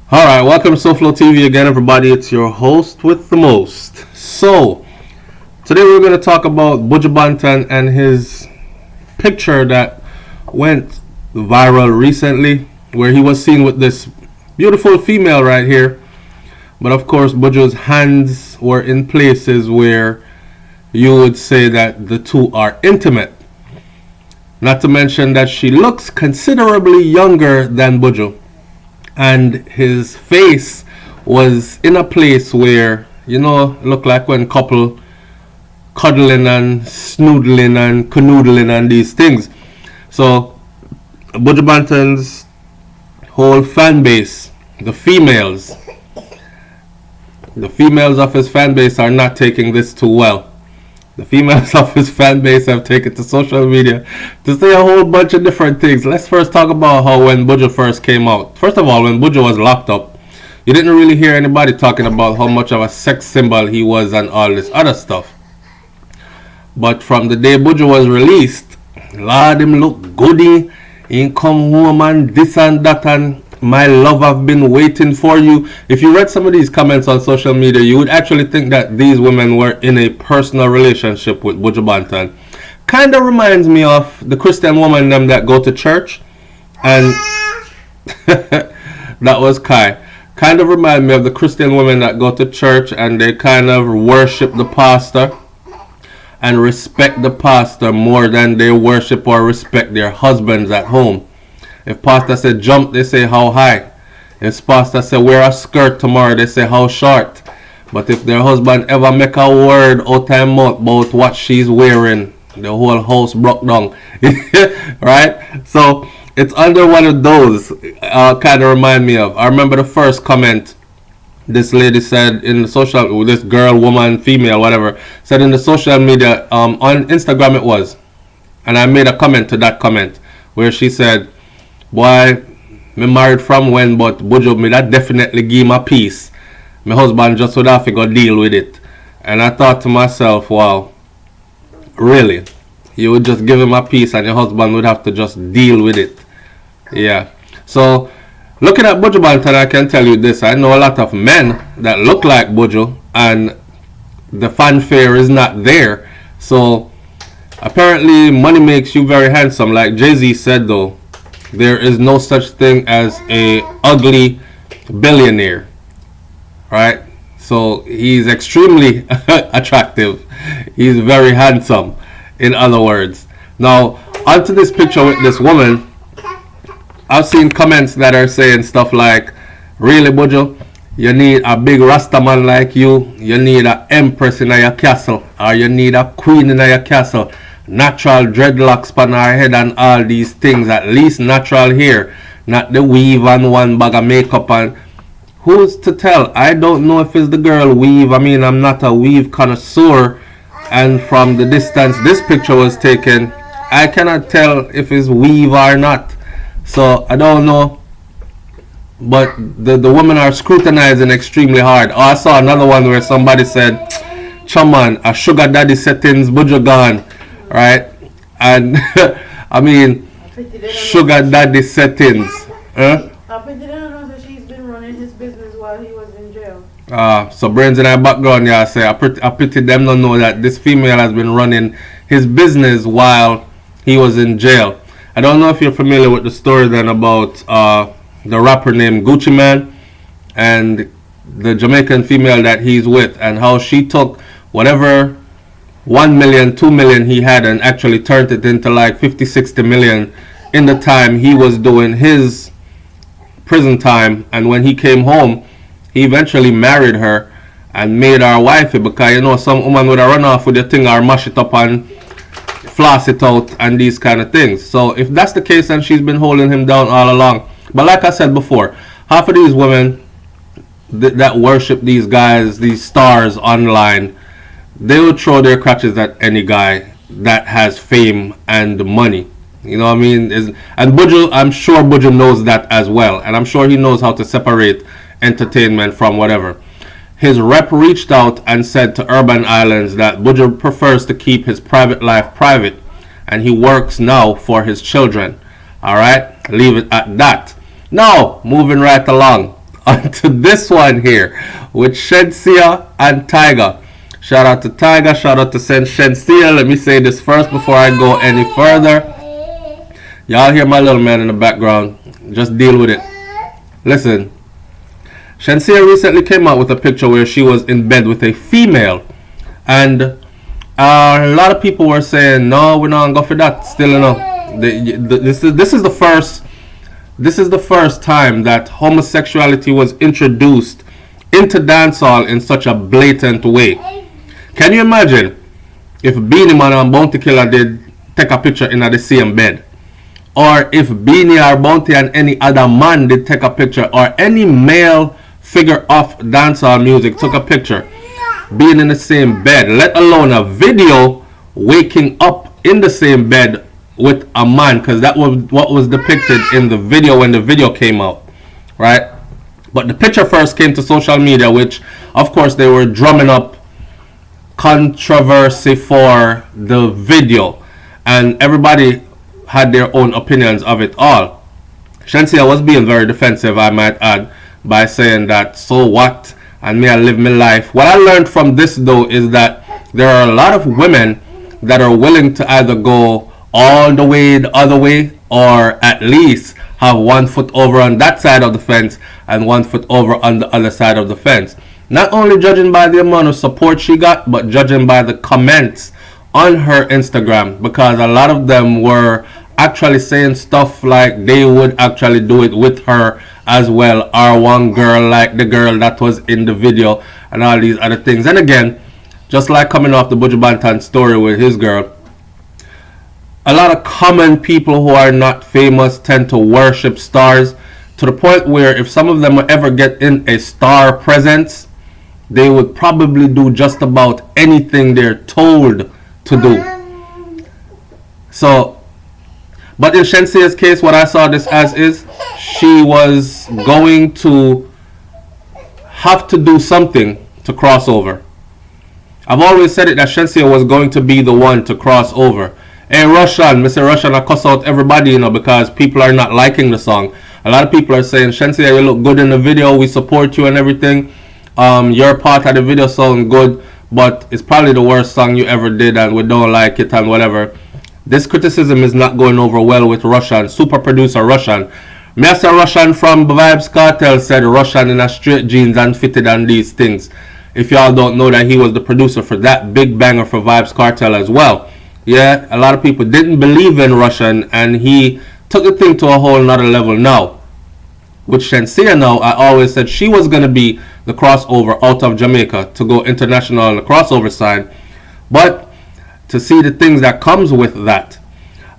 Alright, welcome to SouFLoTV again, everybody. It's your host with the most. So, today we're going to talk about Buju Banton and his picture that went viral recently, where he was seen with this beautiful female right here. But of course, Buju's hands were in places where you would say that the two are intimate. Not to mention that she looks considerably younger than Buju. And his face was in a place where, look like when couple cuddling and snoodling and canoodling and these things. So, Buju Banton's whole fan base, the females of his fan base are not taking this too well. The females of his fan base have taken to social media to say a whole bunch of different things. Let's first talk about how when Buju first came out. First of all, when Buju was locked up, you didn't really hear anybody talking about how much of a sex symbol he was and all this other stuff. But from the day Buju was released, Lord, him look goody. He come home and this and that and my love, I've been waiting for you. If you read some of these comments on social media, you would actually think that these women were in a personal relationship with Buju Banton. Kind of reminds me of the Christian woman them that go to church, and that was Kai. Kind of remind me of the Christian women that go to church and they kind of worship the pastor and respect the pastor more than they worship or respect their husbands at home. If pastor said jump, they say how high. If pastor say wear a skirt tomorrow, they say how short. But if their husband ever make a word out of mouth about what she's wearing, the whole house broke down. Right? So it's under one of those kind of remind me of. I remember the first comment this lady said in the social, this girl, woman, female, whatever, said in the social media, on Instagram it was. And I made a comment to that comment where she said, boy, me married from when, but Buju, me that definitely give him a piece. My husband just would have to go deal with it. And I thought to myself, wow, really? You would just give him a piece and your husband would have to just deal with it. Yeah. So, looking at Buju Banton, I can tell you this. I know a lot of men that look like Buju and the fanfare is not there. So, apparently money makes you very handsome. Like Jay-Z said though, there is no such thing as a ugly billionaire, right? So he's extremely attractive. He's very handsome, in other words. Now, onto this picture with this woman, I've seen comments that are saying stuff like, really, Buju, you need a big Rastaman like you. You need an empress in your castle, or you need a queen in your castle. Natural dreadlocks on her head and all these things, at least natural hair, not the weave and one bag of makeup. And who's to tell? I don't know if it's the girl weave. I mean, I'm not a weave connoisseur, and from the distance this picture was taken, I cannot tell if it's weave or not. So I don't know, but the women are scrutinizing extremely hard. Oh, I saw another one where somebody said, Chaman, a sugar daddy settings, Buju gone. Right? And I mean, sugar daddy settings. I didn't know that she's been running his business while he was in jail. So brains in our background, yeah, I say I pity them don't know that this female has been running his business while he was in jail. I don't know if you're familiar with the story then about the rapper named Gucci Man and the Jamaican female that he's with, and how she took whatever 1 million, 2 million he had and actually turned it into like 50, 60 million in the time he was doing his prison time. And when he came home, he eventually married her and made her wifey, because some woman would run off with the thing or mash it up and floss it out and these kind of things. So if that's the case, then she's been holding him down all along. But like I said before, half of these women that worship these guys, these stars online, they will throw their crutches at any guy that has fame and money. You know what I mean? And Buju, I'm sure Buju knows that as well. And I'm sure he knows how to separate entertainment from whatever. His rep reached out and said to Urban Islands that Buju prefers to keep his private life private. And he works now for his children. Alright? Leave it at that. Now, moving right along. onto this one here with Shenseea and Tyga. Shout out to Tyga, shout out to Shenseea. Let me say this first before I go any further. Y'all hear my little man in the background. Just deal with it. Listen, Shenseea recently came out with a picture where she was in bed with a female. And a lot of people were saying, no, we're not going to go for that. Still enough. This is the first time that homosexuality was introduced into dancehall in such a blatant way. Can you imagine if Beanie Man and Bounty Killer did take a picture in the same bed? Or if Beanie or Bounty and any other man did take a picture, or any male figure of dancehall music took a picture being in the same bed, let alone a video waking up in the same bed with a man, because that was what was depicted in the video when the video came out, right? But the picture first came to social media, which of course they were drumming up controversy for the video, and everybody had their own opinions of it all. Shenseea was being very defensive, I might add, by saying that, so what, and me I live my life. What I learned from this though is that there are a lot of women that are willing to either go all the way the other way, or at least have 1 foot over on that side of the fence and 1 foot over on the other side of the fence. Not only judging by the amount of support she got, but judging by the comments on her Instagram, because a lot of them were actually saying stuff like they would actually do it with her as well, or one girl like the girl that was in the video, and all these other things. And again, just like coming off the Buju Banton story with his girl, a lot of common people who are not famous tend to worship stars, to the point where if some of them ever get in a star presence, they would probably do just about anything they're told to do. So, but in Shenseea's case, what I saw this as is, she was going to have to do something to cross over. I've always said it that Shenseea was going to be the one to cross over. Hey Russian, Mr. Russian, I cuss out everybody, because people are not liking the song. A lot of people are saying, Shenseea, you look good in the video, we support you and everything. Your part of the video sound good, but it's probably the worst song you ever did and we don't like it and whatever. This criticism is not going over well with Russian, super producer Russian. Mr. Russian from Vybz Kartel said Russian in a straight jeans and fitted and these things. If y'all don't know that he was the producer for that big banger for Vybz Kartel as well. Yeah, a lot of people didn't believe in Russian, and he took the thing to a whole nother level now. With Shenseea now, I always said she was going to be the crossover out of Jamaica to go international on the crossover side. But to see the things that comes with that,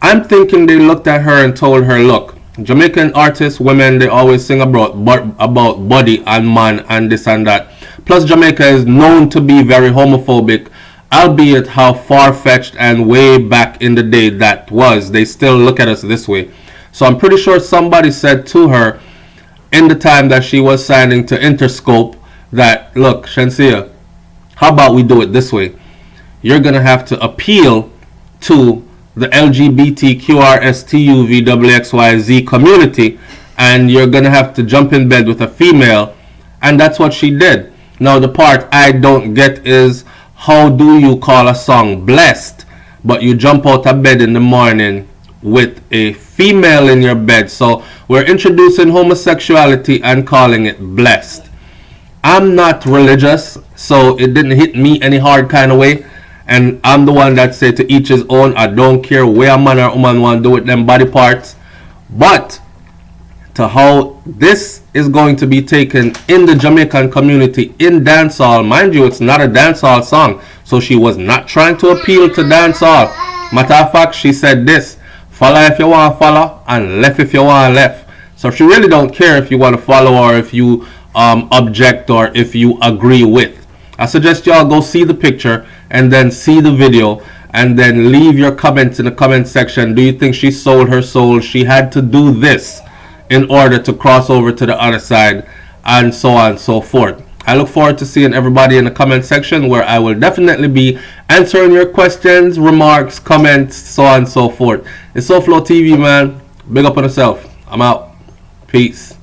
I'm thinking they looked at her and told her, look, Jamaican artists, women, they always sing about body and man and this and that. Plus Jamaica is known to be very homophobic, albeit how far-fetched and way back in the day that was. They still look at us this way. So I'm pretty sure somebody said to her in the time that she was signing to Interscope that, look, Shenseea, how about we do it this way? You're going to have to appeal to the LGBTQRSTUVWXYZ community, and you're going to have to jump in bed with a female. And that's what she did. Now, the part I don't get is, how do you call a song blessed, but you jump out of bed in the morning with a female in your bed? So we're introducing homosexuality and calling it blessed. I'm not religious, so it didn't hit me any hard kind of way. And I'm the one that say to each his own. I don't care where a man or woman want to do with them body parts. But to how this is going to be taken in the Jamaican community in dancehall, mind you, it's not a dancehall song, so she was not trying to appeal to dancehall. Matter of fact, she said this: follow if you want to follow, and left if you want to left. So she really don't care if you want to follow or if you object or if you agree with. I suggest y'all go see the picture and then see the video and then leave your comments in the comment section. Do you think she sold her soul? She had to do this in order to cross over to the other side, and so on and so forth. I look forward to seeing everybody in the comment section, where I will definitely be answering your questions, remarks, comments, so on and so forth. It's SouFLoTV, man. Big up on yourself. I'm out. Peace.